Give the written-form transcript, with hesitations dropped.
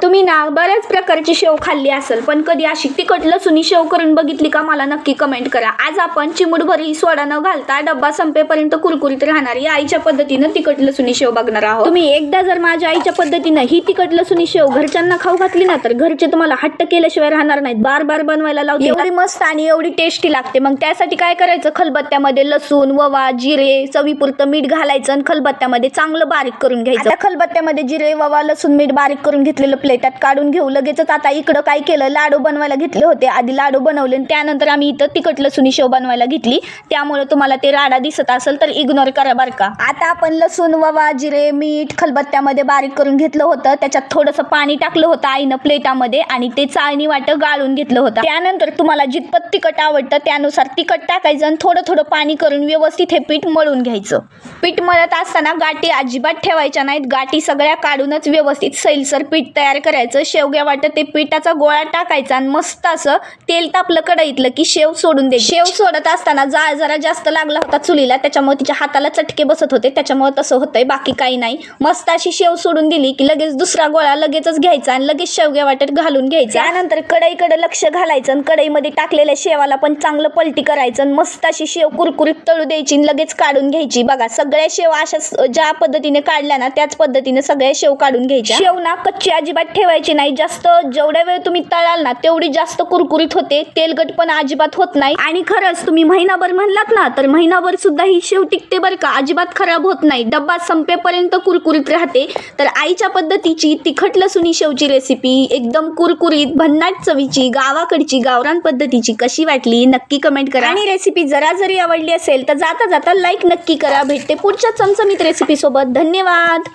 तुम्ही ना बऱ्याच प्रकारची शेव खाल्ली असेल, पण कधी अशी तिखट लसुणी शेव करून बघितली का? मला नक्की कमेंट करा. आज आपण चिमूटभरही सोडा न घालता डब्बा संपेपर्यंत कुरकुरीत राहणारी आईच्या पद्धतीनं तिखट लसुणी शेव बघणार आहोत. तुम्ही एकदा जर माझ्या आईच्या पद्धतीनं ही तिखट लसुणी शेव घरच्यांना खाऊ घातली ना, तर घरचे तुम्हाला हट्ट केल्याशिवाय राहणार नाहीत. बार बार बनवायला लावते. एवढी मस्त आणि एवढी टेस्टी लागते. मग त्यासाठी काय करायचं, खलबत्त्यामध्ये लसूण, ओवा, जिरे, चवीपुरतं मीठ घालायचं आणि खलबत्त्यामध्ये चांगलं बारीक करून घ्यायचं. खलबत्त्यामध्ये जिरे, ओवा, लसूण, मीठ बारीक करून घेतलेलं प्लेटात काढून घेऊ. लगेचच आता इकडं काय केलं, लाडू बनवायला घेतले होते. आधी लाडू बनवले आणि त्यानंतर आम्ही इथं तिखट लसुणी शेव बनवायला घेतली. त्यामुळे तुम्हाला ते राडा दिसत असेल तर इग्नोर करा बरं का. आता आपण लसूण, ओवा, जिरे, मीठ खलबत्त्यामध्ये बारीक करून घेतलं होतं. त्याच्यात थोडंसं पाणी टाकलं होतं आईनं प्लेटामध्ये आणि ते चाळणी वाट गाळून घेतलं होतं. त्यानंतर तुम्हाला जितपत तिखट आवडतं त्यानुसार तिखट टाकायचं आणि थोडं थोडं पाणी करून व्यवस्थित हे पीठ मळून घ्यायचं. पीठ मळत असताना गाठी अजिबात ठेवायच्या नाहीत. गाठी सगळ्या काढूनच व्यवस्थित सैलसर पीठ तयार करायचं. शेवग्या वाटत ते पिठाचा गोळा टाकायचा आणि मस्त असं तेल तापलं कढईतलं की शेव सोडून द्यायची. शेव सोडत असताना जाळ जरा जास्त लागला होता चुलीला, त्याच्यामुळे तिच्या हाताला चटके बसत होते, त्याच्यामुळे तसं होतंय, बाकी काही नाही. मस्त अशी शेव सोडून दिली की लगेच दुसरा गोळा लगेचच घ्यायचा आणि लगेच शेवग्या वाटत घालून घ्यायचा. त्यानंतर कढईकडे लक्ष घालायचं आणि कढईमध्ये टाकलेल्या शेवाला पण चांगलं पलटी करायचं आणि मस्त अशी शेव कुरकुरीत तळू द्यायची आणि लगेच काढून घ्यायची. बघा, सगळ्या शेव अशा ज्या पद्धतीने काढल्या ना त्याच पद्धतीने सगळ्या शेव काढून घ्यायच्या. शेव ना कच्ची अजिबात ठेवायची नाही. जास्त जेवढ्या वेळ तुम्ही तळाल ना तेवढी जास्त कुरकुरीत होते, तेलकट पण अजिबात होत नाही. आणि खरंच तुम्ही महिनाभर म्हणलात ना तर महिनाभर सुद्धा ही शेव टिकते बरं का, अजिबात खराब होत नाही. डब्बा संपेपर्यंत कुरकुरीत राहते. तर आईच्या पद्धतीची तिखट लसुणी शेवची रेसिपी एकदम कुरकुरीत भन्नाट चवीची गावाकडची गावरान पद्धतीची कशी वाटली नक्की कमेंट करा. आणि रेसिपी जरा जरी आवडली असेल तर जाता जाता लाईक नक्की करा. भेटते पुढच्या चमचमीत रेसिपी सोबत. धन्यवाद.